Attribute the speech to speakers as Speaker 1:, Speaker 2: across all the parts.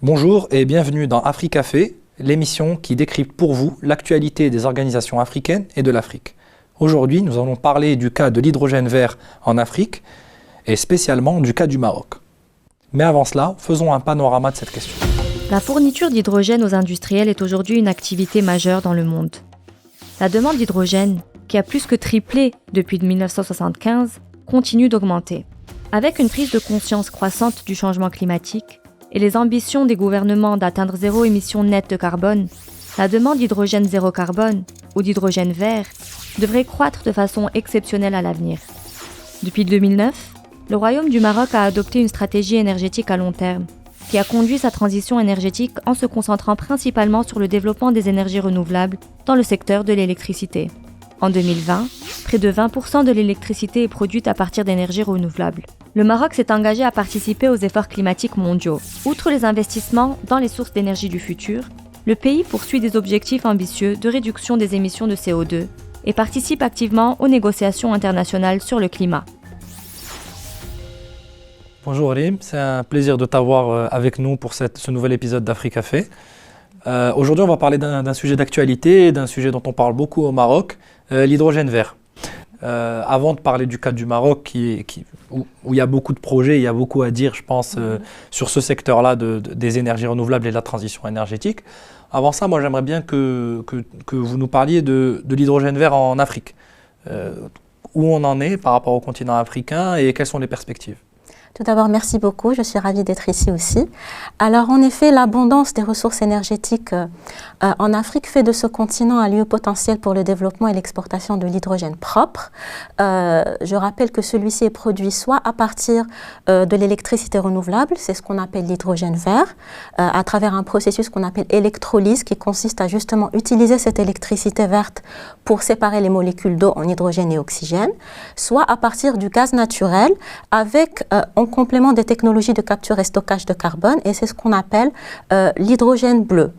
Speaker 1: Bonjour et bienvenue dans Africafé, l'émission qui décrypte pour vous l'actualité des organisations africaines et de l'Afrique. Aujourd'hui, nous allons parler du cas de l'hydrogène vert en Afrique et spécialement du cas du Maroc. Mais avant cela, faisons un panorama de cette question.
Speaker 2: La fourniture d'hydrogène aux industriels est aujourd'hui une activité majeure dans le monde. La demande d'hydrogène, qui a plus que triplé depuis 1975, continue d'augmenter. Avec une prise de conscience croissante du changement climatique et les ambitions des gouvernements d'atteindre zéro émission nette de carbone, la demande d'hydrogène zéro carbone ou d'hydrogène vert devrait croître de façon exceptionnelle à l'avenir. Depuis 2009, le Royaume du Maroc a adopté une stratégie énergétique à long terme qui a conduit sa transition énergétique en se concentrant principalement sur le développement des énergies renouvelables dans le secteur de l'électricité. En 2020, près de 20% de l'électricité est produite à partir d'énergies renouvelables. Le Maroc s'est engagé à participer aux efforts climatiques mondiaux. Outre les investissements dans les sources d'énergie du futur, le pays poursuit des objectifs ambitieux de réduction des émissions de CO2 et participe activement aux négociations internationales sur le climat.
Speaker 1: Bonjour Rim, c'est un plaisir de t'avoir avec nous pour ce nouvel épisode d'Africafé. Aujourd'hui, on va parler d'un sujet d'actualité, d'un sujet dont on parle beaucoup au Maroc, l'hydrogène vert. Avant de parler du cas du Maroc, où il y a beaucoup de projets, il y a beaucoup à dire, je pense, sur ce secteur-là des énergies renouvelables et de la transition énergétique. Avant ça, moi, j'aimerais bien que vous nous parliez de l'hydrogène vert en Afrique. Où on en est par rapport au continent africain et quelles sont les perspectives?
Speaker 3: Tout d'abord, merci beaucoup. Je suis ravie d'être ici aussi. Alors, en effet, l'abondance des ressources énergétiques en Afrique fait de ce continent un lieu potentiel pour le développement et l'exportation de l'hydrogène propre. Je rappelle que celui-ci est produit soit à partir de l'électricité renouvelable, c'est ce qu'on appelle l'hydrogène vert, à travers un processus qu'on appelle électrolyse, qui consiste à justement utiliser cette électricité verte pour séparer les molécules d'eau en hydrogène et oxygène, soit à partir du gaz naturel avec en complément des technologies de capture et stockage de carbone, et c'est ce qu'on appelle l'hydrogène bleu,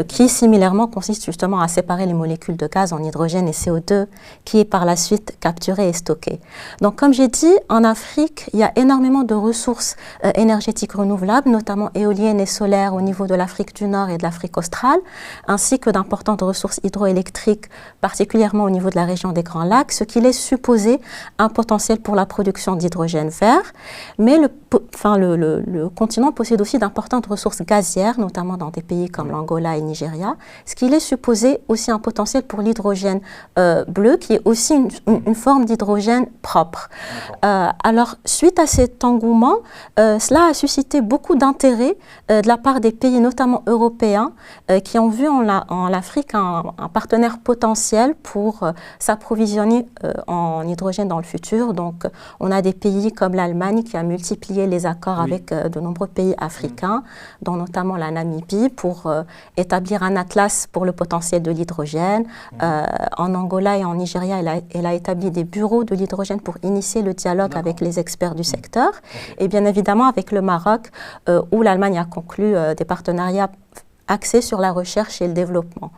Speaker 3: qui similairement consiste justement à séparer les molécules de gaz en hydrogène et CO2, qui est par la suite capturé et stocké. Donc comme j'ai dit, en Afrique, il y a énormément de ressources énergétiques renouvelables, notamment éoliennes et solaires au niveau de l'Afrique du Nord et de l'Afrique australe, ainsi que d'importantes ressources hydroélectriques, particulièrement au niveau de la région des Grands Lacs, ce qui laisse supposer un potentiel pour la production d'hydrogène vert. Mais le continent possède aussi d'importantes ressources gazières, notamment dans des pays comme l'Angola et le Nigeria, ce qui laisse supposer aussi un potentiel pour l'hydrogène bleu, qui est aussi une forme d'hydrogène propre. Alors, suite à cet engouement, cela a suscité beaucoup d'intérêt de la part des pays, notamment européens, qui ont vu en l'Afrique un partenaire potentiel pour s'approvisionner en hydrogène dans le futur. Donc, on a des pays comme l'Allemagne qui a multiplié les accords avec de nombreux pays africains, dont notamment la Namibie, pour établir un atlas pour le potentiel de l'hydrogène. En Angola et en Nigeria, elle a établi des bureaux de l'hydrogène pour initier le dialogue avec les experts du secteur. Et bien évidemment avec le Maroc, où l'Allemagne a conclu des partenariats axés sur la recherche et le développement.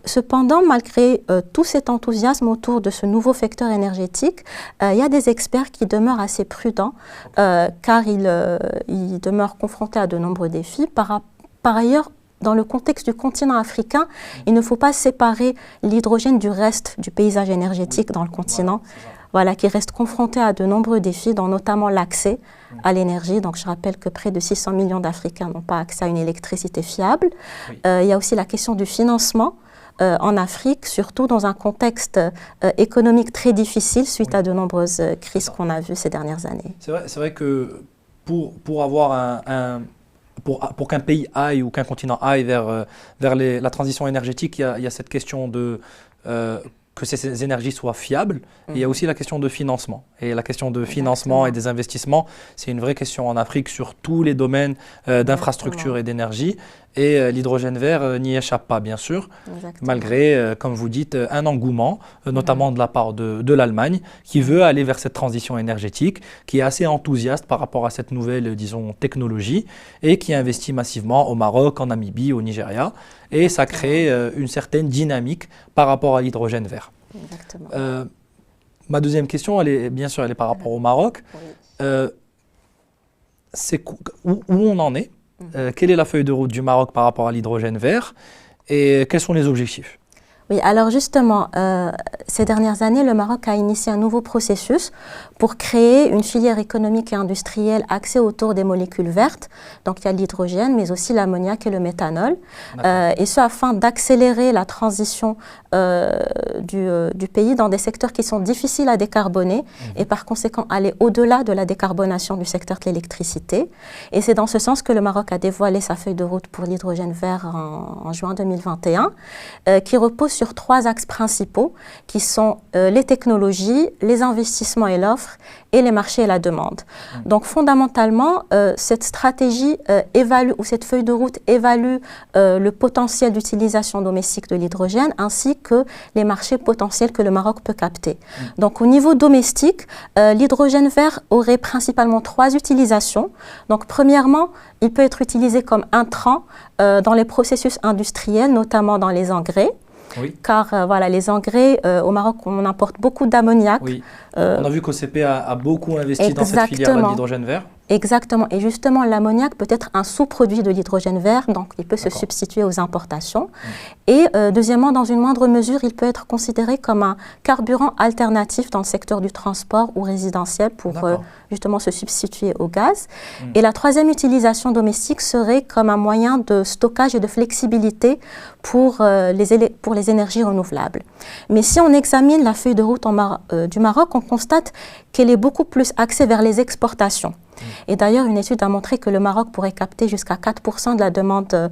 Speaker 3: Cependant, malgré tout cet enthousiasme autour de ce nouveau facteur énergétique, il y a des experts qui demeurent assez prudents car ils demeurent confrontés à de nombreux défis. Par ailleurs, dans le contexte du continent africain, il ne faut pas séparer l'hydrogène du reste du paysage énergétique dans le continent. Voilà, qui reste confronté à de nombreux défis, dont notamment l'accès à l'énergie. Donc, je rappelle que près de 600 millions d'Africains n'ont pas accès à une électricité fiable. Il y a aussi la question du financement en Afrique, surtout dans un contexte économique très difficile suite à de nombreuses crises qu'on a vues ces dernières années.
Speaker 1: C'est vrai que pour avoir pour qu'un pays aille ou qu'un continent aille vers la transition énergétique, il y a cette question de que ces énergies soient fiables. Et il y a aussi la question de financement. Et la question de financement et des investissements, c'est une vraie question en Afrique sur tous les domaines d'infrastructure et d'énergie. Et l'hydrogène vert n'y échappe pas, bien sûr, malgré, comme vous dites, un engouement, notamment de la part de l'Allemagne, qui veut aller vers cette transition énergétique, qui est assez enthousiaste par rapport à cette nouvelle, disons, technologie, et qui investit massivement au Maroc, en Namibie, au Nigeria. Et ça crée une certaine dynamique par rapport à l'hydrogène vert. Ma deuxième question, bien sûr, elle est par rapport au Maroc. C'est où on en est quelle est la feuille de route du Maroc par rapport à l'hydrogène vert et quels sont les objectifs?
Speaker 3: Oui, alors justement, ces dernières années, le Maroc a initié un nouveau processus pour créer une filière économique et industrielle axée autour des molécules vertes. Donc il y a l'hydrogène, mais aussi l'ammoniac et le méthanol. Et ce, afin d'accélérer la transition du pays dans des secteurs qui sont difficiles à décarboner et par conséquent aller au-delà de la décarbonation du secteur de l'électricité. Et c'est dans ce sens que le Maroc a dévoilé sa feuille de route pour l'hydrogène vert en juin 2021, qui repose sur 3 axes principaux qui sont les technologies, les investissements et l'offre et les marchés et la demande. Donc fondamentalement, cette stratégie évalue, ou cette feuille de route évalue le potentiel d'utilisation domestique de l'hydrogène ainsi que les marchés potentiels que le Maroc peut capter. Donc au niveau domestique, l'hydrogène vert aurait principalement 3 utilisations. Donc premièrement, il peut être utilisé comme intrant dans les processus industriels, notamment dans les engrais.
Speaker 1: Oui.
Speaker 3: Car voilà, les engrais, au Maroc, on importe beaucoup d'ammoniac.
Speaker 1: Oui. On a vu qu'OCP a beaucoup investi dans cette filière de l'hydrogène vert.
Speaker 3: Exactement. Et justement, l'ammoniac peut être un sous-produit de l'hydrogène vert, donc il peut se substituer aux importations. Et deuxièmement, dans une moindre mesure, il peut être considéré comme un carburant alternatif dans le secteur du transport ou résidentiel pour justement se substituer au gaz. Et la troisième utilisation domestique serait comme un moyen de stockage et de flexibilité pour les énergies renouvelables. Mais si on examine la feuille de route du Maroc, on constate qu'elle est beaucoup plus axée vers les exportations. Et d'ailleurs, une étude a montré que le Maroc pourrait capter jusqu'à 4% de la demande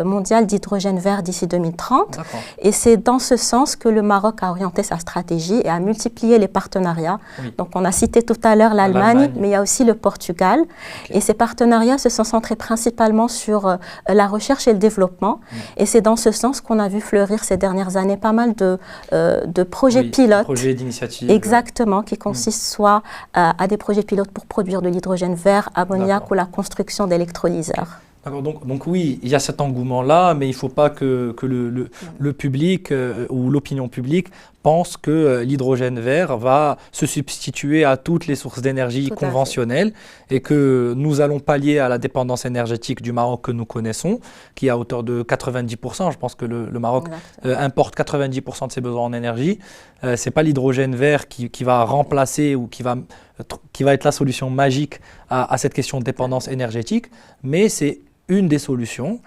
Speaker 3: mondiale d'hydrogène vert d'ici 2030. Et c'est dans ce sens que le Maroc a orienté sa stratégie et a multiplié les partenariats. Donc on a cité tout à l'heure l'Allemagne, mais il y a aussi le Portugal. Et ces partenariats se sont centrés principalement sur la recherche et le développement. Et c'est dans ce sens qu'on a vu fleurir ces dernières années pas mal de projets pilotes.
Speaker 1: Projets d'initiative.
Speaker 3: Exactement, qui consistent soit à des projets pilotes pour produire de l'hydrogène vert, ammoniac ou la construction d'électrolyseurs.
Speaker 1: Donc oui, il y a cet engouement-là, mais il ne faut pas que le public ou l'opinion publique pense que l'hydrogène vert va se substituer à toutes les sources d'énergie conventionnelles et que nous allons pallier à la dépendance énergétique du Maroc que nous connaissons, qui est à hauteur de 90%. Je pense que le Maroc importe 90% de ses besoins en énergie. Ce n'est pas l'hydrogène vert qui va remplacer ou qui va être la solution magique à cette question de dépendance énergétique, mais c'est une des solutions,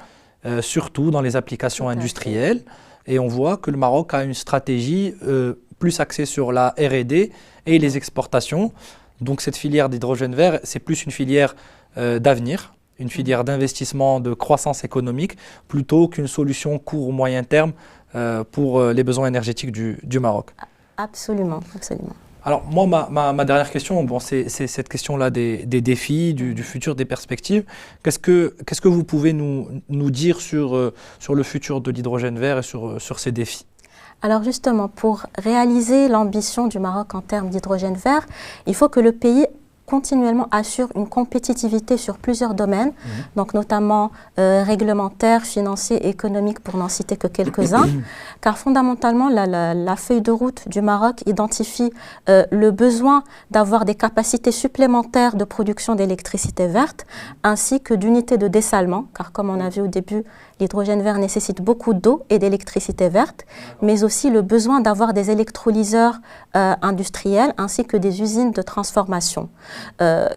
Speaker 1: surtout dans les applications industrielles. Et on voit que le Maroc a une stratégie plus axée sur la R&D et les exportations. Donc cette filière d'hydrogène vert, c'est plus une filière d'avenir, une filière d'investissement, de croissance économique, plutôt qu'une solution court ou moyen terme pour les besoins énergétiques du Maroc.
Speaker 3: Absolument, absolument.
Speaker 1: Alors moi, ma dernière question, c'est cette question-là des défis, du futur, des perspectives. Qu'est-ce que vous pouvez nous dire sur le futur de l'hydrogène vert et sur ces défis?
Speaker 3: Alors justement, pour réaliser l'ambition du Maroc en termes d'hydrogène vert, il faut que le pays continuellement assure une compétitivité sur plusieurs domaines, donc notamment réglementaires, financiers, économiques, pour n'en citer que quelques-uns, car fondamentalement, la feuille de route du Maroc identifie le besoin d'avoir des capacités supplémentaires de production d'électricité verte, ainsi que d'unités de dessalement, car comme on a vu au début, l'hydrogène vert nécessite beaucoup d'eau et d'électricité verte, mais aussi le besoin d'avoir des électrolyseurs industriels, ainsi que des usines de transformation.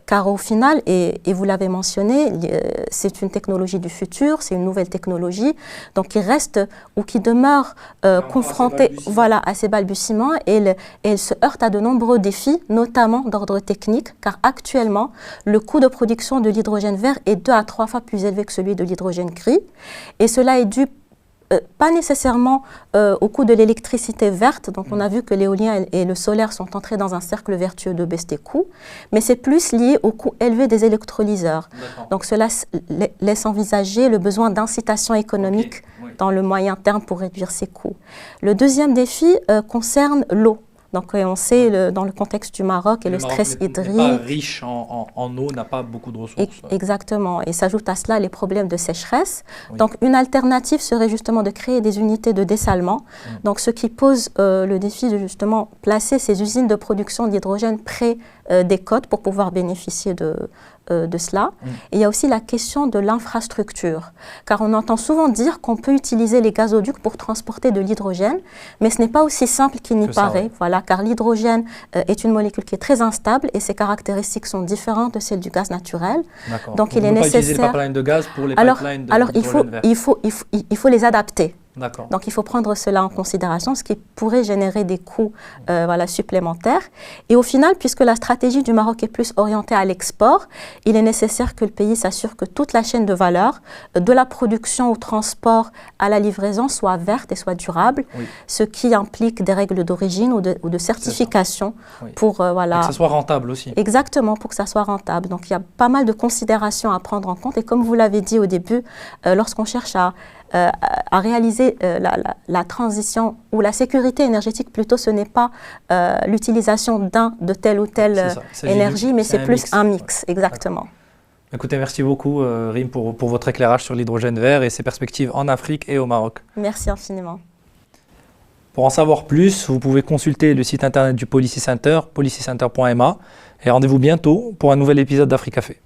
Speaker 3: Car au final, et vous l'avez mentionné, c'est une technologie du futur, c'est une nouvelle technologie, donc qui reste ou qui demeure confrontée à ces balbutiements et elle se heurte à de nombreux défis, notamment d'ordre technique, car actuellement, le coût de production de l'hydrogène vert est 2 à 3 fois plus élevé que celui de l'hydrogène gris, et cela est dû pas nécessairement au coût de l'électricité verte, donc on a vu que l'éolien et le solaire sont entrés dans un cercle vertueux de baisse des coûts, mais c'est plus lié au coût élevé des électrolyseurs. Donc cela laisse envisager le besoin d'incitation économique dans le moyen terme pour réduire ces coûts. Le deuxième défi concerne l'eau. Donc on sait dans le contexte du Maroc et le stress hydrique.
Speaker 1: Le Maroc n'est pas riche en eau, n'a pas beaucoup de ressources.
Speaker 3: Exactement. Et s'ajoute à cela les problèmes de sécheresse. Donc une alternative serait justement de créer des unités de dessalement. Donc ce qui pose le défi de justement placer ces usines de production d'hydrogène près des côtes pour pouvoir bénéficier de cela. Et il y a aussi la question de l'infrastructure, car on entend souvent dire qu'on peut utiliser les gazoducs pour transporter de l'hydrogène, mais ce n'est pas aussi simple qu'il n'y paraît, voilà, car l'hydrogène est une molécule qui est très instable et ses caractéristiques sont différentes de celles du gaz naturel. Donc il est nécessaire.
Speaker 1: Utiliser les pipelines de gaz pour les pipelines d'hydrogène vert.
Speaker 3: Il faut les adapter.
Speaker 1: Donc
Speaker 3: il faut prendre cela en considération, ce qui pourrait générer des coûts voilà, supplémentaires. Et au final, puisque la stratégie du Maroc est plus orientée à l'export, il est nécessaire que le pays s'assure que toute la chaîne de valeur, de la production au transport à la livraison, soit verte et soit durable, ce qui implique des règles d'origine ou de certification pour voilà,
Speaker 1: que ça soit rentable aussi.
Speaker 3: Exactement, pour que ça soit rentable. Donc il y a pas mal de considérations à prendre en compte. Et comme vous l'avez dit au début, lorsqu'on cherche à réaliser la transition ou la sécurité énergétique, plutôt ce n'est pas l'utilisation de telle ou telle énergie, mais c'est plus un mix, exactement.
Speaker 1: Écoutez, merci beaucoup Rim pour votre éclairage sur l'hydrogène vert et ses perspectives en Afrique et au Maroc.
Speaker 3: Merci infiniment.
Speaker 1: Pour en savoir plus, vous pouvez consulter le site internet du Policy Center, policycenter.ma, et rendez-vous bientôt pour un nouvel épisode d'Africafé.